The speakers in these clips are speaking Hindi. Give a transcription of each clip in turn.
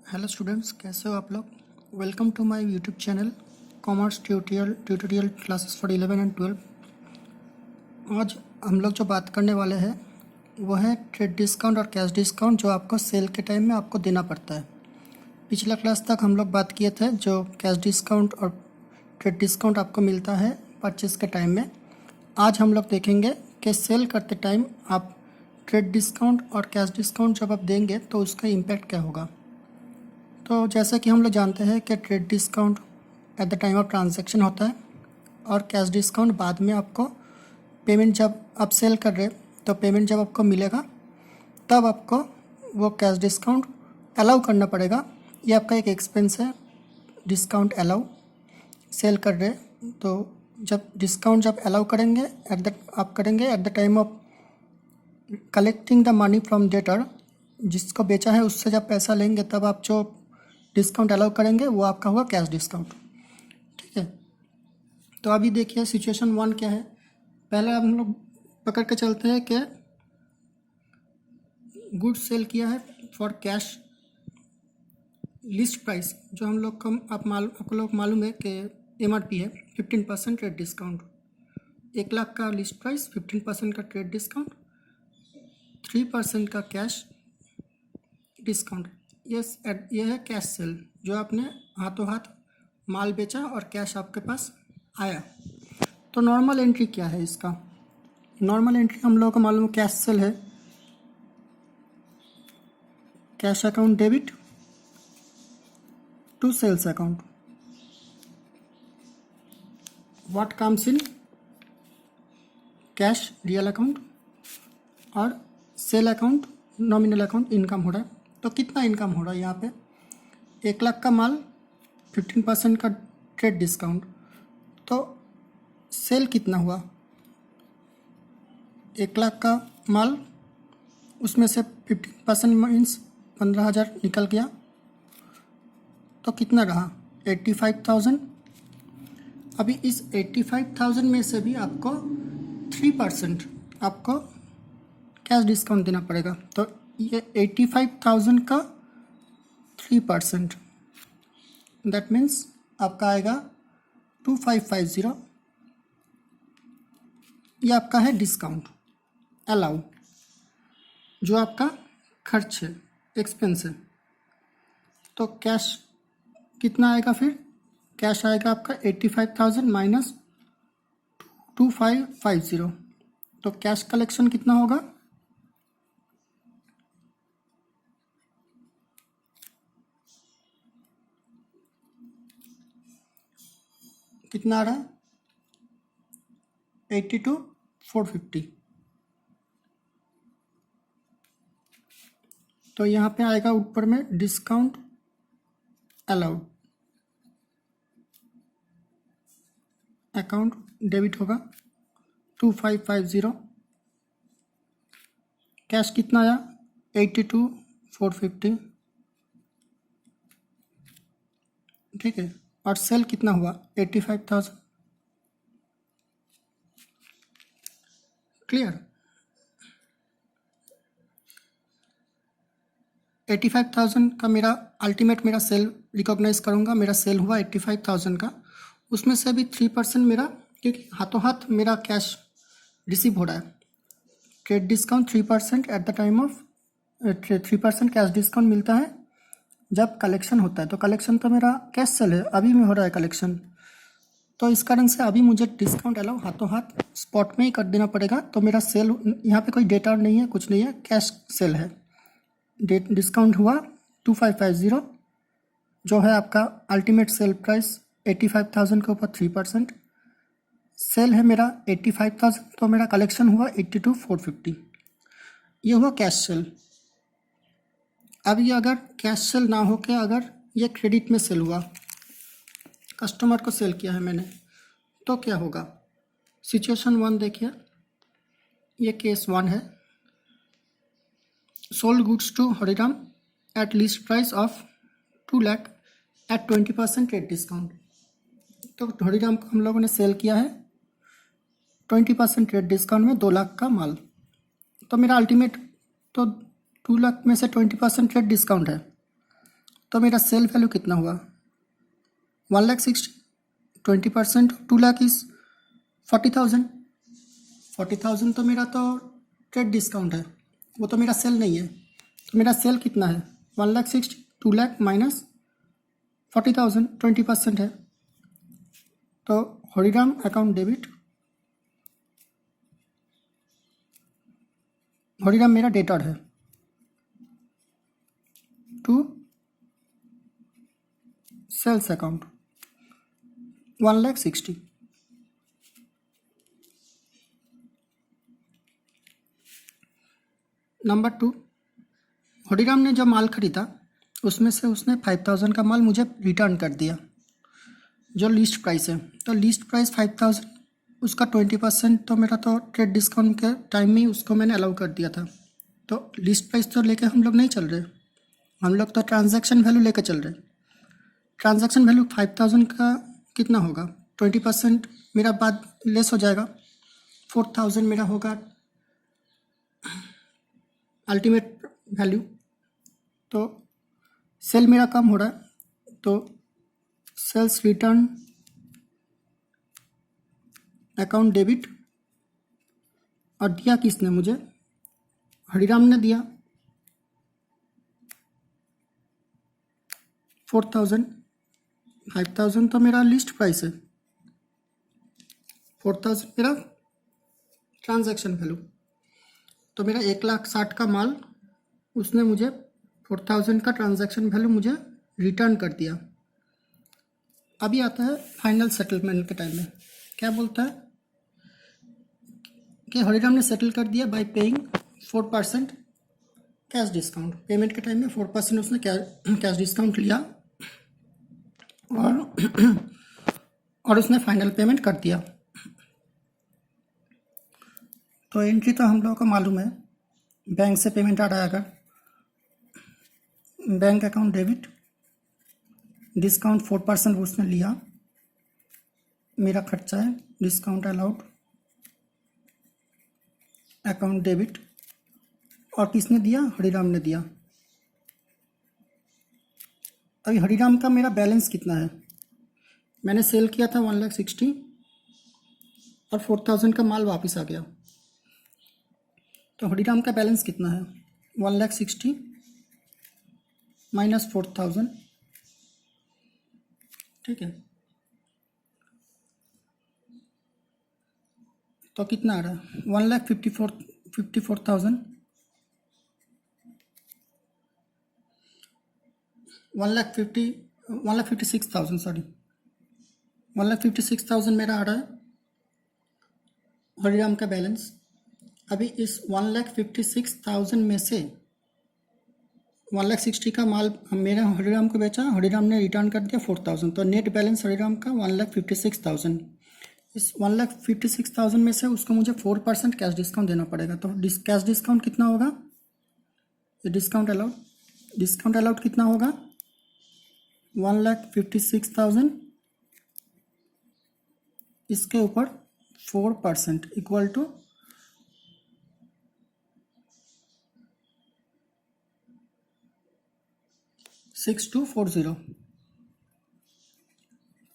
हेलो स्टूडेंट्स, कैसे हो आप लोग। Welcome to my YouTube channel commerce tutorial classes for 11 and 12। आज हम लोग जो बात करने वाले हैं वो है ट्रेड डिस्काउंट और कैश डिस्काउंट जो आपको सेल के टाइम में आपको देना पड़ता है। पिछला क्लास तक हम लोग बात किए थे जो कैश डिस्काउंट और ट्रेड डिस्काउंट आपको मिलता है परचेस के टाइम में। आज हम लोग देखेंगे कि सेल करते टाइम आप ट्रेड डिस्काउंट और कैश डिस्काउंट जब आप देंगे तो उसका इम्पैक्ट क्या होगा। तो जैसे कि हम लोग जानते हैं कि trade discount at the time of transaction होता है और कैश डिस्काउंट बाद में आपको पेमेंट जब आप सेल कर रहे तो पेमेंट जब आपको मिलेगा तब आपको वो कैश डिस्काउंट अलाउ करना पड़ेगा। ये आपका एक एक्सपेंस है, डिस्काउंट अलाउ सेल कर रहे तो जब डिस्काउंट जब अलाउ करेंगे आप करेंगे at the time of collecting the money from debtor, जिसको बेचा है उससे जब पैसा लेंगे तब आप जो डिस्काउंट अलाउ करेंगे वो आपका हुआ कैश डिस्काउंट। ठीक है, तो अभी देखिए सिचुएशन 1 क्या है। पहले हम लोग पकड़ के चलते हैं कि गुड्स सेल किया है फॉर कैश लिस्ट प्राइस, जो हम लोग आपको लोग मालूम है कि MRP है 15% ट्रेड डिस्काउंट। 1 लाख का लिस्ट प्राइस, 15% का ट्रेड डिस्काउंट, 3% का कैश डिस्काउंट। ये है कैश सेल, जो आपने हाथों हाथ माल बेचा और कैश आपके पास आया। तो नॉर्मल एंट्री क्या है इसका। नॉर्मल एंट्री हम लोगों को मालूम कैश सेल है, cash account debit to sales account. What comes in cash real account और sale account nominal account income हो रहा है। तो कितना इनकम हो रहा है यहाँ पे, 1 लाख का माल, 15% का ट्रेड डिस्काउंट, तो सेल कितना हुआ। 1 लाख का माल, उसमें से 15% मीन्स 15,000 निकल गया, तो कितना रहा 85,000। अभी इस 85,000 में से भी आपको 3% आपको कैश डिस्काउंट देना पड़ेगा। तो ये 85,000 का 3%, दैट मीन्स आपका आएगा 2550। ये आपका है डिस्काउंट अलाउ, जो आपका खर्च है, एक्सपेंस है। तो कैश कितना आएगा फिर, कैश आएगा आपका 85,000 माइनस 2550। तो कैश कलेक्शन कितना होगा, कितना आ रहा है 82,450। तो यहाँ पे आएगा ऊपर में डिस्काउंट अलाउड, अकाउंट डेबिट होगा 2550। कैश कितना आया 82,450। ठीक है, और सेल कितना हुआ 85,000। क्लियर। 85,000 का मेरा अल्टीमेट मेरा सेल रिकॉग्नाइज करूँगा, मेरा सेल हुआ 85,000 का। उसमें से भी 3% मेरा, क्योंकि हाथों हाथ मेरा कैश रिसीव हो रहा है। Trade discount 3% at the time of 3% cash discount मिलता है जब कलेक्शन होता है। तो कलेक्शन तो मेरा कैश सेल है, अभी में हो रहा है कलेक्शन, तो इस कारण से अभी मुझे डिस्काउंट अलाउ हाथों हाथ स्पॉट में ही कर देना पड़ेगा। तो मेरा सेल यहाँ पे कोई डेटा नहीं है, कुछ नहीं है, कैश सेल है। डिस्काउंट हुआ 2550, जो है आपका अल्टीमेट सेल प्राइस 85,000 के ऊपर 3%। सेल है मेरा 85,000, तो मेरा कलेक्शन हुआ 82,450। ये हुआ कैश सेल। अब ये अगर कैश सेल ना हो के अगर ये क्रेडिट में सेल हुआ, कस्टमर को सेल किया है मैंने, तो क्या होगा। सिचुएशन 1 देखिए, ये केस 1 है। Sold goods to Hariram at list price of 2 lakh at 20% trade discount. तो हरिराम को हम लोगों ने सेल किया है 20% ट्रेड डिस्काउंट में 2 लाख का माल। तो मेरा अल्टीमेट तो 2 लाख में से 20% ट्रेड डिस्काउंट है, तो मेरा सेल वैल्यू कितना हुआ 1,60,000, 20%, 2,00,000 इज 40,000। 40,000 तो मेरा तो ट्रेड डिस्काउंट है, वो तो मेरा सेल नहीं है। तो मेरा सेल कितना है 1,60,000, 2,00,000 माइनस 40,000, 20% है। तो हरिराम अकाउंट डेबिट, हरिराम मेरा डेटर है to sales account 1,60,000। Number 2, Hariram ने जो माल खरीदा उसमें से उसने 5,000 का माल मुझे रिटर्न कर दिया, जो लिस्ट प्राइस है। तो लिस्ट प्राइस 5,000, उसका 20% तो मेरा तो ट्रेड डिस्काउंट के टाइम में ही उसको मैंने अलाउ कर दिया था। तो लिस्ट प्राइस तो लेके हम लोग नहीं चल रहे, हम लोग तो ट्रांजैक्शन वैल्यू लेकर चल रहे। ट्रांजैक्शन वैल्यू 5,000 का कितना होगा 20% मेरा बाद लेस हो जाएगा, 4,000 मेरा होगा अल्टीमेट वैल्यू। तो सेल मेरा कम हो रहा है, तो सेल्स रिटर्न अकाउंट डेबिट। और दिया किसने मुझे, हरिराम ने दिया 4,000, 5,000 तो मेरा लिस्ट प्राइस है, 4,000 मेरा ट्रांजैक्शन वैल्यू। तो मेरा 1,60,000 का माल उसने मुझे 4,000 का ट्रांजैक्शन वैल्यू मुझे रिटर्न कर दिया। अभी आता है फाइनल सेटलमेंट के टाइम में, क्या बोलता है कि हरिराम ने सेटल कर दिया bye paying 4% cash discount. Payment के टाइम में 4% उसने कैश डिस्काउंट लिया और उसने फाइनल पेमेंट कर दिया। तो एंट्री तो हम लोगों को मालूम है, बैंक से पेमेंट आ रहा है, अगर बैंक अकाउंट डेबिट, डिस्काउंट 4% उसने लिया, मेरा खर्चा है, डिस्काउंट अलाउड अकाउंट डेबिट। और किसने दिया, हरिराम ने दिया। अभी हरिराम का मेरा बैलेंस कितना है, मैंने सेल किया था 1,60,000 और 4,000 का माल वापस आ गया। तो हरिराम का बैलेंस कितना है 1,60,000 माइनस 4,000, ठीक है। तो कितना आ रहा है 1,54,000, 1,56,000, सॉरी 1,56,000 मेरा आ रहा है हरिराम का बैलेंस। अभी इस 1,56,000 में से 1,60,000 का माल मेरे हरिराम को बेचा, हरिराम ने रिटर्न कर दिया 4,000, तो नेट बैलेंस हरिराम का 1,56,000। इस 1,56,000 में से उसको मुझे 4% कैश डिस्काउंट देना पड़ेगा। तो कैश डिस्काउंट कितना होगा, ये डिस्काउंट अलाउड कितना होगा 1,56,000, इसके ऊपर 4% इक्वल टू 6,240।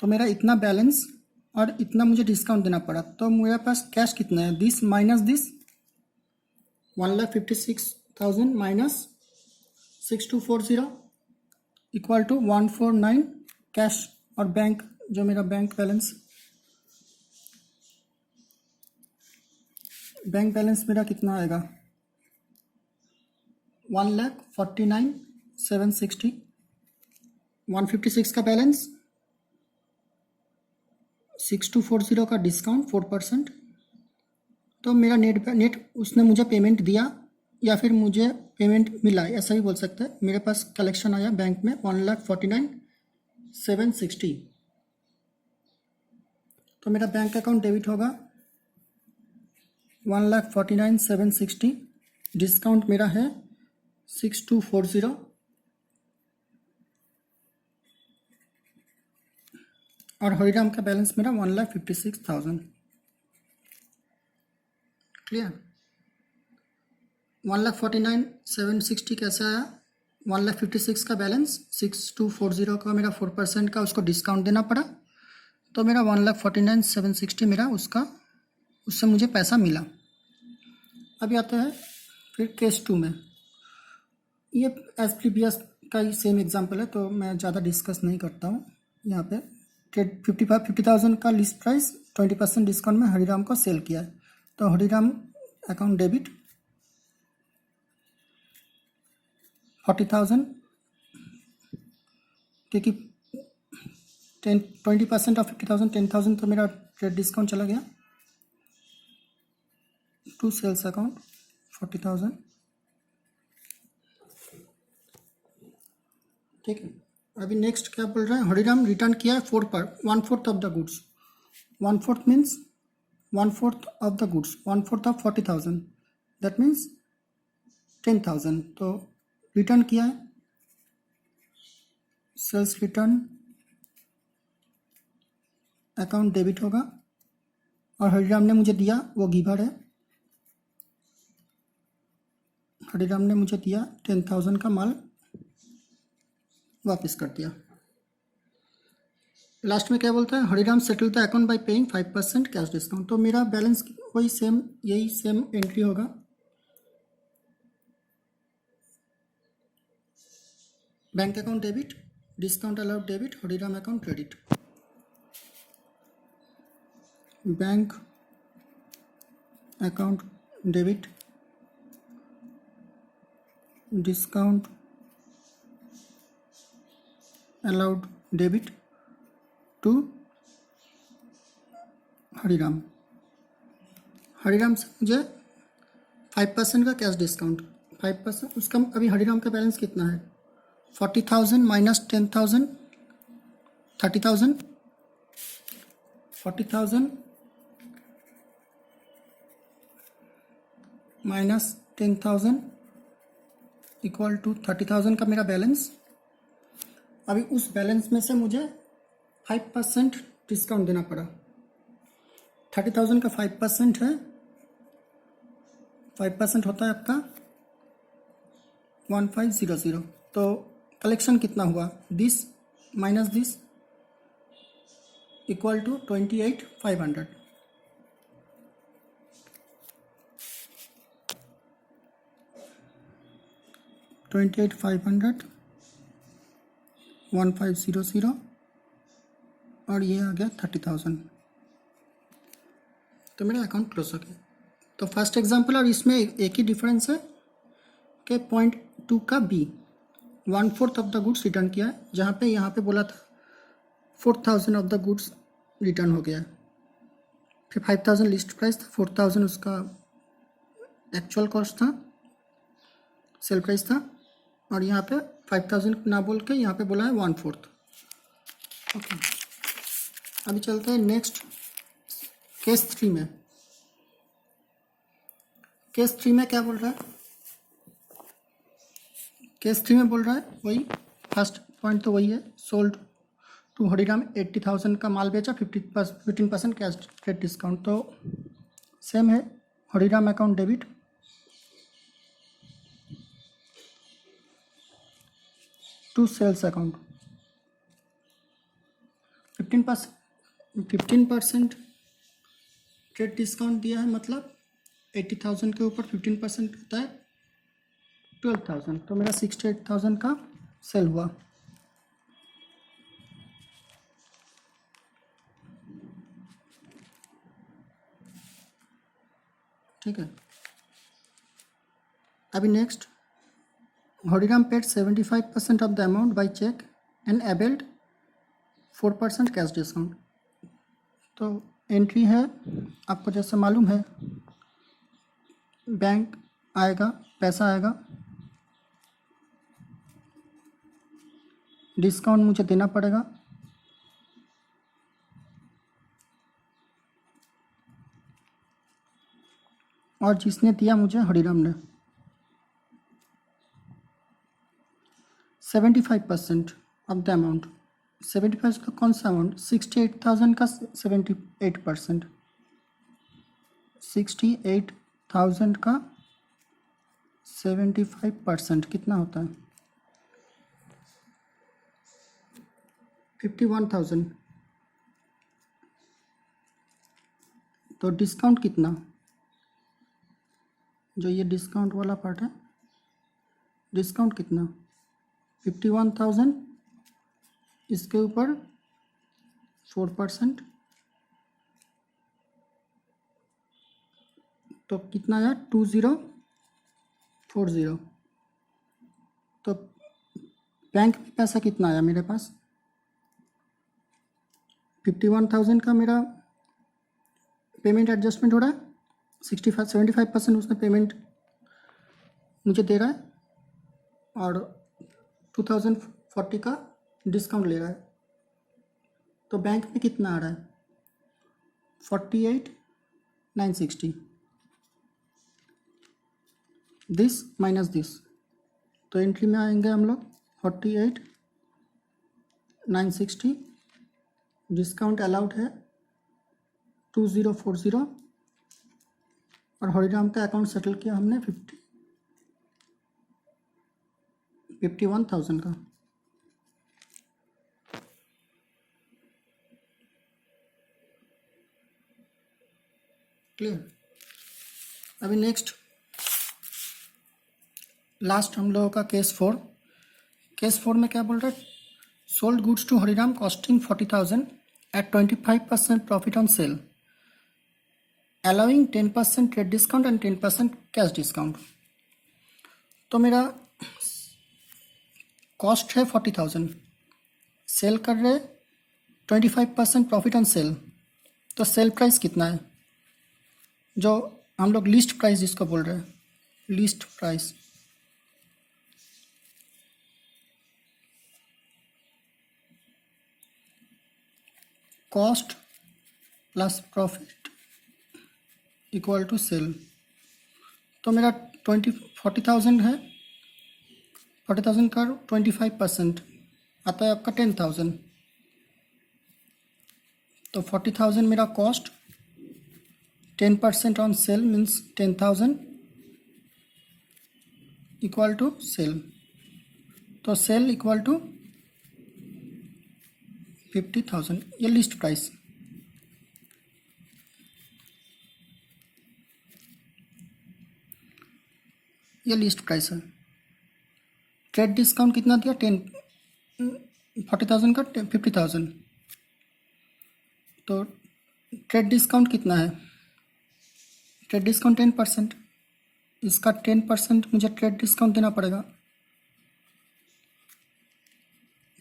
तो मेरा इतना बैलेंस और इतना मुझे डिस्काउंट देना पड़ा, तो मेरे पास कैश कितना है, this minus this 1,56,000 minus 6,240 equal to 149 cash. और बैंक, जो मेरा बैंक बैलेंस मेरा कितना आएगा 1,49,760, 156 का बैलेंस, 6,240 का डिस्काउंट 4%। तो मेरा नेट उसने मुझे पेमेंट दिया या फिर मुझे पेमेंट मिला, ऐसा भी बोल सकते हैं। मेरे पास कलेक्शन आया बैंक में 1,49,760। तो मेरा बैंक अकाउंट डेबिट होगा 1,49,760, डिस्काउंट मेरा है 6,240 और हरिराम का बैलेंस मेरा 1,56,000। क्लियर, 1,49,760 कैसे आया, 1,56,000 का बैलेंस, 6240 का मेरा 4% का उसको डिस्काउंट देना पड़ा, तो मेरा 1,49,760 मेरा उससे मुझे पैसा मिला। अभी आते हैं फिर केस 2 में। ये एज प्रीवियस का ही सेम एग्जांपल है, तो मैं ज़्यादा डिस्कस नहीं करता हूँ। यहाँ पे 50,000 का लिस्ट प्राइस 20% डिस्काउंट में हरिराम को सेल किया है, तो हरिराम अकाउंट डेबिट 40,000, क्योंकि 20% ऑफ 50,000 10,000, तो मेरा ट्रेड डिस्काउंट चला गया टू सेल्स अकाउंट 40,000। ठीक है, अभी नेक्स्ट क्या बोल रहा है, हरिराम रिटर्न किया है 1/4 of the goods. 1/4 means 1/4 of the goods, 1/4 of 40,000, that means 10,000। तो रिटर्न किया है, सेल्स रिटर्न अकाउंट डेबिट होगा, और हरिराम ने मुझे दिया, वो गिवर है, हरिराम ने मुझे दिया 10,000 का माल वापस कर दिया। लास्ट में क्या बोलता है, Hariram settle the account by paying 5% cash discount. तो मेरा बैलेंस वही सेम, यही सेम एंट्री होगा। Bank account debit, discount allowed debit, Hariram account credit. Bank account debit, discount allowed debit to Hariram. Hariram से मुझे 5% का कैश डिस्काउंट, 5%। उसका अभी हरिराम का बैलेंस कितना है, 40,000 माइनस 10,000, 30,000, 40,000 माइनस 10,000 इक्वल टू 30,000 का मेरा बैलेंस। अभी उस बैलेंस में से मुझे 5% डिस्काउंट देना पड़ा। 30,000 का 5% है, 5% होता है आपका 1500। तो कलेक्शन कितना हुआ, this minus this equal to 28,500। $28,500 1500, और ये आ गया 30,000। तो मेरा अकाउंट क्लोज हो गया। तो फर्स्ट एग्जांपल और इसमें एक ही डिफरेंस है कि पॉइंट 2 का B 1/4 of the goods return किया है, जहाँ पे यहाँ पे बोला था 4,000 ऑफ द गुड्स रिटर्न हो गया है। फिर 5,000 लिस्ट प्राइस था, 4,000 उसका एक्चुअल कॉस्ट था, सेल प्राइस था, और यहाँ पे 5,000 ना बोल के यहाँ पे बोला है 1/4। ओके, अभी चलते हैं नेक्स्ट केस 3 में। केस 3 में क्या बोल रहा है, केस 3 में बोल रहा है वही, फर्स्ट पॉइंट तो वही है, सोल्ड टू हरिराम 80,000 का माल बेचा, 15% कैश ट्रेड डिस्काउंट। तो सेम है, Hariram account debit, to sales account 15% trade discount दिया है, मतलब 80,000 के ऊपर 15% होता है 12,000। तो मेरा 68,000 का सेल हुआ। ठीक है, अभी next, Hariram paid 75% of the amount by cheque and availed 4% cash discount. तो एंट्री है, आपको जैसे मालूम है, बैंक आएगा, पैसा आएगा, डिस्काउंट मुझे देना पड़ेगा, और जिसने दिया मुझे हरिराम ने 75% ऑफ द अमाउंट। 75 का कौन सा अमाउंट, 68,000 का 78%, 68,000 का 75% कितना होता है, 51,000। तो डिस्काउंट कितना, जो ये डिस्काउंट वाला पार्ट है, डिस्काउंट कितना 51,000, इसके ऊपर 4%, तो कितना आया 2040। तो बैंक में पैसा कितना आया मेरे पास, 51,000 का मेरा पेमेंट एडजस्टमेंट हो रहा है, 75% उसने पेमेंट मुझे दे रहा है, और 2040 का डिस्काउंट ले रहा है। तो बैंक में कितना आ रहा है 48,960, दिस माइनस दिस। तो एंट्री में आएंगे हम लोग 48,960, डिस्काउंट अलाउड है 2040, और हरिराम का अकाउंट सेटल किया हमने 51,000 का। क्लियर। अभी नेक्स्ट लास्ट हम लोगों का केस 4। केस 4 में क्या बोल रहा है, sold goods to Hariram costing 40,000 at 25% profit on sale, allowing 10% trade discount and 10% cash discount. तो मेरा कॉस्ट है 40,000, सेल कर रहे 25% प्रॉफिट ऑन सेल। तो सेल प्राइस कितना है, जो हम लोग लिस्ट प्राइस जिसको बोल रहे हैं, list price, cost plus profit equal to sale. तो मेरा 40,000 है, 40,000 का 25% आता है आपका 10,000। तो 40,000 मेरा cost, 10% on sale means 10,000 equal to sale. तो सेल इक्वल टू 50,000, ये लिस्ट प्राइस। ये लिस्ट प्राइस है। ट्रेड डिस्काउंट कितना दिया 40,000 का 50,000। तो ट्रेड डिस्काउंट कितना है, ट्रेड डिस्काउंट 10%, इसका 10% मुझे ट्रेड डिस्काउंट देना पड़ेगा।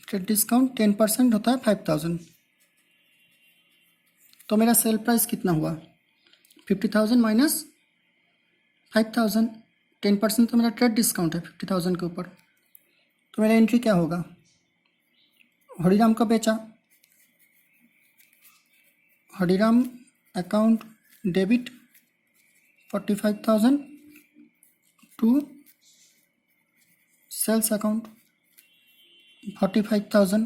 ट्रेड डिस्काउंट 10% होता है 5,000। तो मेरा सेल प्राइस कितना हुआ 50,000 माइनस 5,000, 10% तो मेरा ट्रेड डिस्काउंट है 50,000 के ऊपर। तो मेरा एंट्री क्या होगा, हरिराम को बेचा, Hariram account debit 45,000 to sales account 45,000।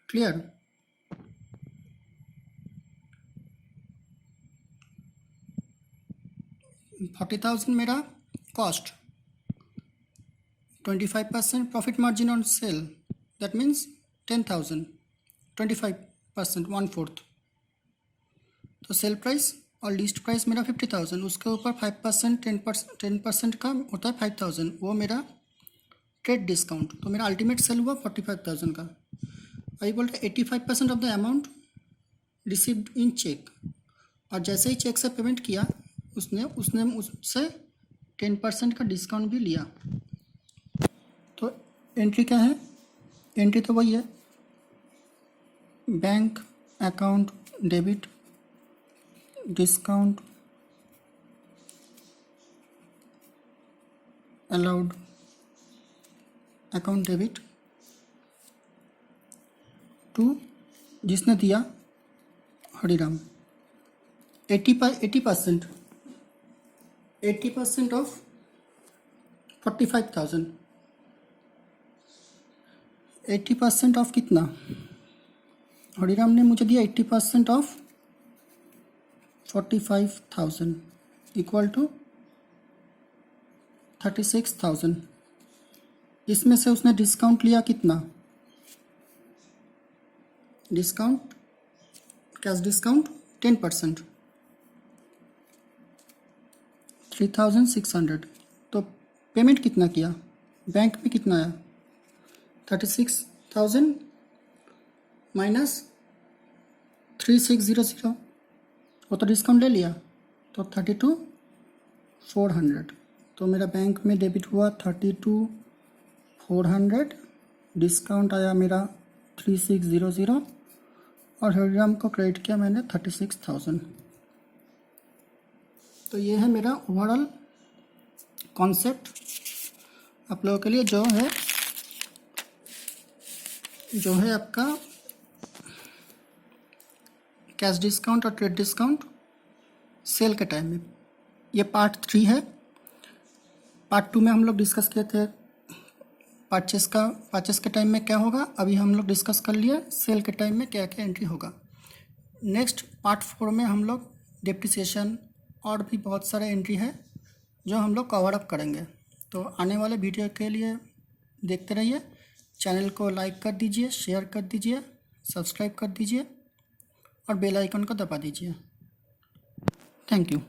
Clear. $40,000 मेरा cost, 25% profit margin on sale, that means 10,000, 25% 1/4। तो सेल प्राइस और लिस्ट प्राइस मेरा 50,000, उसके ऊपर 5% 10% का होता है 5,000, वो मेरा ट्रेड डिस्काउंट। तो मेरा अल्टीमेट सेल हुआ 45,000 का। अभी बोल रहे 85% off the amount received in cheque, और जैसे ही चेक से पेमेंट किया उसने उससे 10% का डिस्काउंट भी लिया। तो एंट्री क्या है, एंट्री तो वही है, bank account debit discount allowed account debit to, जिसने दिया हरिराम, 80% ऑफ 45,000, 80% ऑफ कितना, हरिराम ने मुझे दिया 80% ऑफ 45,000 इक्वल टू 36,000। इसमें से उसने डिस्काउंट लिया कितना, डिस्काउंट, कैश डिस्काउंट 10%, 3600। तो पेमेंट कितना किया, बैंक में कितना आया, 36,000 माइनस 3600, वो तो डिस्काउंट ले लिया, तो 32,400। तो मेरा बैंक में डेबिट हुआ 32,400, डिस्काउंट आया मेरा 3600 और हरिराम को क्रेडिट किया मैंने 36,000। तो ये है मेरा ओवरऑल कॉन्सेप्ट आप लोगों के लिए, जो है आपका कैश डिस्काउंट और ट्रेड डिस्काउंट सेल के टाइम में। ये पार्ट 3 है। पार्ट 2 में हम लोग डिस्कस किए थे परचेस के टाइम में क्या होगा, अभी हम लोग डिस्कस कर लिए सेल के टाइम में क्या क्या एंट्री होगा। नेक्स्ट पार्ट 4 में हम लोग डिप्रिसिएशन और भी बहुत सारे एंट्री है जो हम लोग कवर अप करेंगे। तो आने वाले वीडियो के लिए देखते रहिए, चैनल को लाइक कर दीजिए, शेयर कर दीजिए, सब्सक्राइब कर दीजिए और बेल आइकन को दबा दीजिए। Thank you.